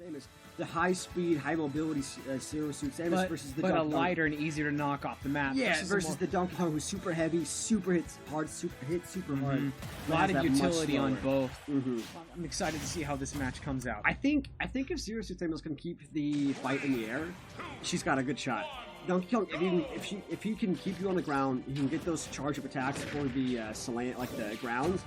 Samus. The high speed, high mobility Zero Suit Samus versus the Donkey Kong. lighter and easier to knock off the map. Yeah, versus the Donkey Kong who's super heavy, super hits hard, hits super hard. A lot of utility on both. I'm excited to see how this match comes out. I think if Zero Suit Samus can keep the fight in the air, she's got a good shot. Donkey Kong, if he can keep you on the ground, he can get those charge up attacks for the the ground.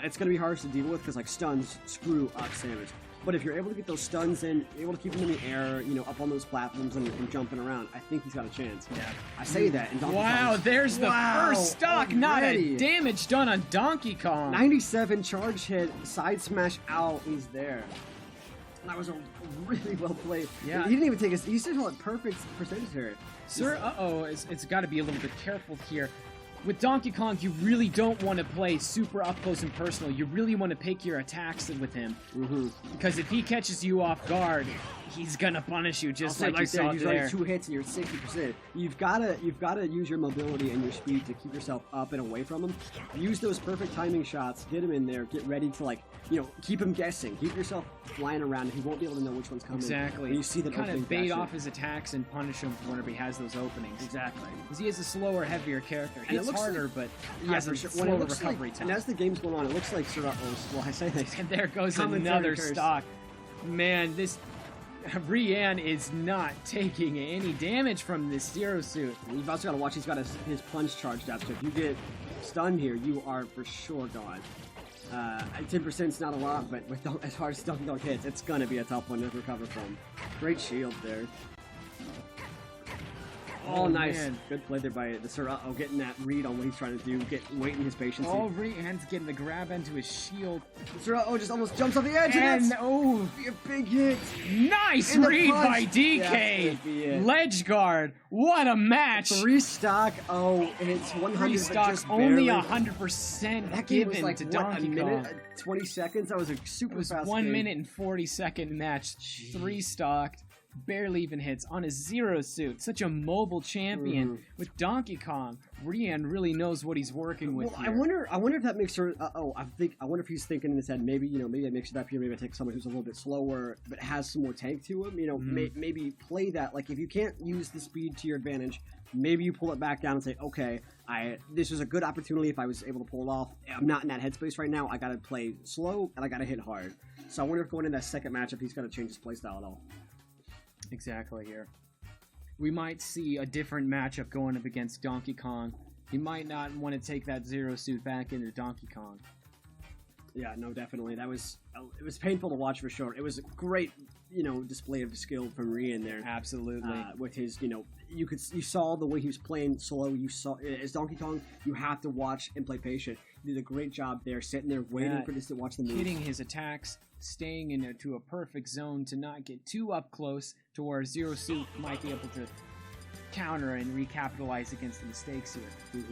It's gonna be hard to deal with because like stuns screw up Samus. But if you're able to get those stuns in, able to keep him in the air, you know, up on those platforms and jumping around, I think he's got a chance. Yeah, I say that. And Donkey Kong's, there's the first stock. Not a damage done on Donkey Kong. 97 charge hit, side smash out. He's there. That was a really well played. Yeah, he didn't even take his. He still had perfect percentage here. Sir, it's got to be a little bit careful here. With Donkey Kong, you really don't want to play super up close and personal. You really want to pick your attacks with him, because if he catches you off guard, he's gonna punish you just like you saw there. Like 2 hits and you're at 60%. You've gotta use your mobility and your speed to keep yourself up and away from him. Use those perfect timing shots. Get him in there. Get ready to keep him guessing. Keep yourself flying around, and he won't be able to know which one's coming. Exactly. When you see the kind of bait off his attacks and punish him whenever he has those openings. Exactly. Because he is a slower, heavier character. It's harder, but has a slower recovery time. And as the game's going on, it looks like Sir well, I say that. And there goes another stock. Man, this REEEEan is not taking any damage from this Zero Suit. You've also got to watch. He's got his punch charged up. So if you get stunned here, you are for sure gone. 10% is not a lot, but as hard as Donkey Kong hits, it's gonna be a tough one to recover from. Great shield there. Oh, nice. Man. Good play there by the Sir getting that read on what he's trying to do, waiting his patience. Oh, REEEEan's getting the grab into his shield. Sir just almost jumps off the edge, and oh, a big hit. Nice read by DK. Ledge guard. What a match. 3 stock. Oh, and it's 100. 3 stock. Only 100% that game given was like, to Donkey Kong. A minute, 20 seconds. That was a super fast 1 game. minute and 40-second match. 3 stocked. Barely even hits on his Zero Suit. Such a mobile champion with Donkey Kong. REEEEan really knows what he's working with. Well, here. I wonder if that makes her. I wonder if he's thinking in his head. Maybe maybe I mix it up here. Maybe I take someone who's a little bit slower but has some more tank to him. Maybe play that. Like if you can't use the speed to your advantage, maybe you pull it back down and say, okay, this was a good opportunity if I was able to pull it off. I'm not in that headspace right now. I got to play slow and I got to hit hard. So I wonder if going into that second matchup, he's got to change his playstyle at all. Exactly here. We might see a different matchup going up against Donkey Kong. He might not want to take that Zero Suit back into Donkey Kong. Yeah, no, definitely. It was painful to watch for sure. It was a great, display of skill from REEEEan there. Absolutely. With his, you saw the way he was playing slow. You saw as Donkey Kong, you have to watch and play patient. He did a great job there, sitting there waiting for this to watch the move. Hitting his attacks, staying into a perfect zone to not get too up close to where Zero Suit might be able to counter and recapitalize against the mistakes here.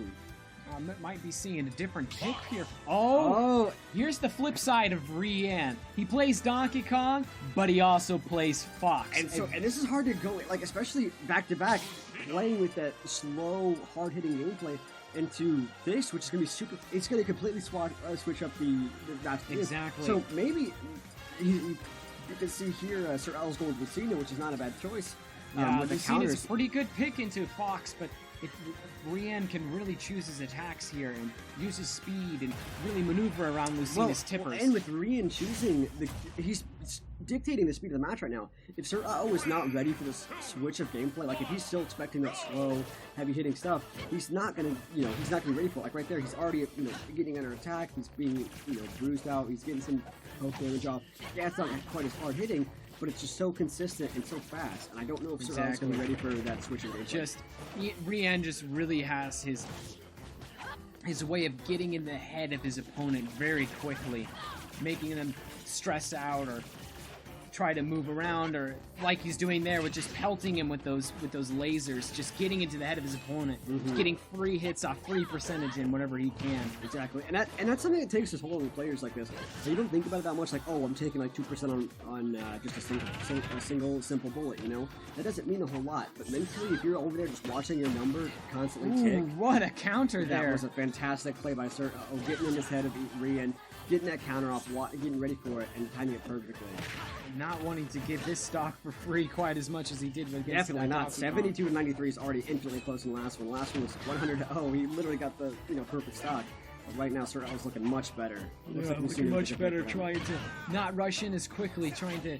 Might be seeing a different pick here. Oh, here's the flip side of REEEEan. He plays Donkey Kong, but he also plays Fox. And this is hard to go, especially back to back, playing with that slow, hard hitting gameplay into this, which is going to be super. It's going to completely switch up the match. Exactly. So maybe you can see here Sir L's going with Lucina, which is not a bad choice. Yeah, Lucina's a pretty good pick into Fox, but if REEEEan can really choose his attacks here and use his speed and really maneuver around Lucina's tippers. And with REEEEan choosing, he's dictating the speed of the match right now. If Sir is not ready for this switch of gameplay, like if he's still expecting that slow, heavy hitting stuff, he's not gonna, he's not gonna be ready for it. Like right there, he's already, getting under attack. He's being, bruised out. He's getting some poke damage off. Yeah, it's not quite as hard hitting, but it's just so consistent and so fast. And I don't know if Sir is gonna be ready for that switch of gameplay. REEEEan just really has his way of getting in the head of his opponent very quickly, making them stress out or try to move around, or like he's doing there with just pelting him with those lasers, just getting into the head of his opponent, getting free hits off free percentage in whenever he can. Exactly, and that's something that takes us whole with players like this. So you don't think about it that much, like, oh, I'm taking like 2% on just a single simple bullet. That doesn't mean a whole lot. But mentally, if you're over there just watching your number constantly tick, what a counter there! That was a fantastic play by Sir getting in his head of REEEEan. getting that counter off, getting ready for it, and timing it perfectly. Not wanting to give this stock for free quite as much as he did against Definitely that not. Donkey 72 to 93 is already infinitely close in the last one. The last one was 100 to 0. He literally got the perfect stock. But right now, Sir O's looking much better. Looking much better, trying to not rush in as quickly, trying to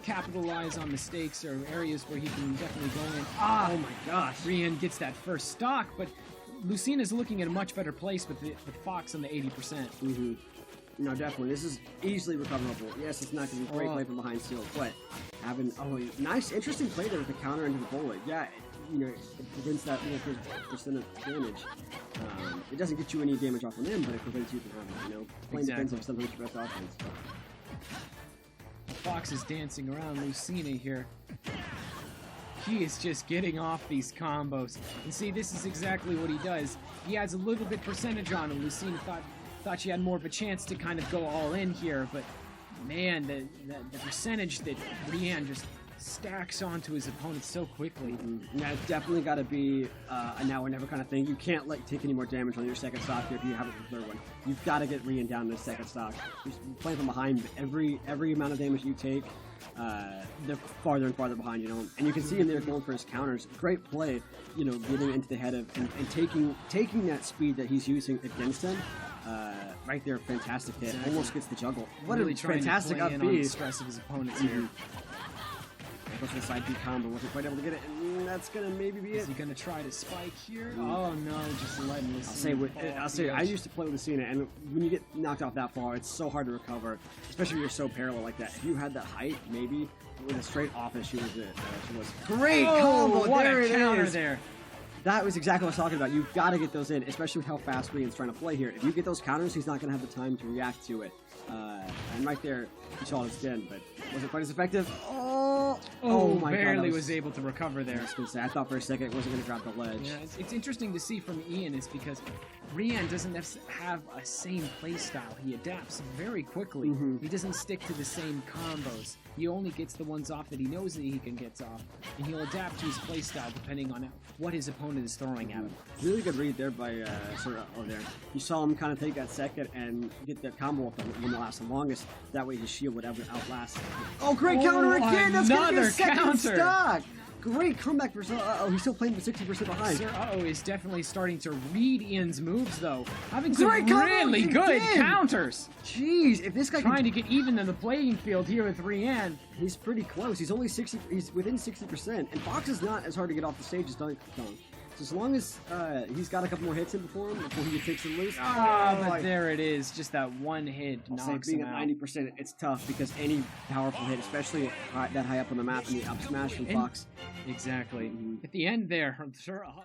capitalize on mistakes or areas where he can definitely go in. Oh my gosh. REEEEEan gets that first stock, but Lucina's looking at a much better place with Fox on the 80%. Mm-hmm. No, definitely. This is easily recoverable. Yes, it's not going to be a great play from behind steel, but having nice, interesting play there with the counter into the bullet. Yeah, it prevents that little percent advantage. It doesn't get you any damage off on them, but it prevents you from having it. Playing defensive is sometimes your best offense. Fox is dancing around Lucina here. He is just getting off these combos. And see, this is exactly what he does. He adds a little bit percentage on him. Lucina thought she had more of a chance to kind of go all in here, but man, the percentage that REEEEEan just stacks onto his opponent so quickly. Yeah, it's definitely got to be a now or never kind of thing. You can't take any more damage on your second stock here if you have it for the third one. You've got to get REEEEEan down to the second stock. Just playing from behind, every amount of damage you take, they're farther and farther behind, And you can see him there going for his counters. Great play, getting into the head of and taking that speed that he's using against him. Right there, fantastic hit. Exactly. Almost gets the juggle. What really a fantastic up B. The stress of his opponents here. Goes for the side B combo. Wasn't quite able to get it, and that's gonna maybe be it. Is he gonna try to spike here? Oh no, just letting this. I'll say I used to play with Lucina, and when you get knocked off that far, it's so hard to recover, especially when you're so parallel like that. If you had that height, maybe with a straight offense, she was great combo. What there a counter is. There. That was exactly what I was talking about. You've got to get those in, especially with how fast REEEEEan's trying to play here. If you get those counters, he's not going to have the time to react to it. And right there, you saw it again, but wasn't quite as effective. Oh my barely God, was able to recover there. I was going to say, I thought for a second it wasn't going to drop the ledge. Yeah, it's interesting to see from Ian is because REEEEEan doesn't have a same play style. He adapts very quickly. He doesn't stick to the same combos. He only gets the ones off that he knows that he can get off, and he'll adapt to his play style depending on what his opponent is throwing at him. Really good read there by Sir O there. You saw him kind of take that second and get that combo up when it lasts the longest. That way his shield would outlast. Oh, great counter again! That's going to be a second stock! Great comeback for Sir O. He's still playing with 60% behind. Sir O is definitely starting to read Ian's moves, though. Having some really good counters. Jeez, if this guy trying to get even in the playing field here with REEEEEan. He's pretty close. He's only 60. He's within 60%, and Fox is not as hard to get off the stage as Donkey Kong. So as long as he's got a couple more hits in before him, before he takes it loose. But there it is. Just that one hit knocks him out. Being at 90%, it's tough because any powerful hit, especially that high up on the map, and the up smash from Fox. Exactly. At the end there, Sir O.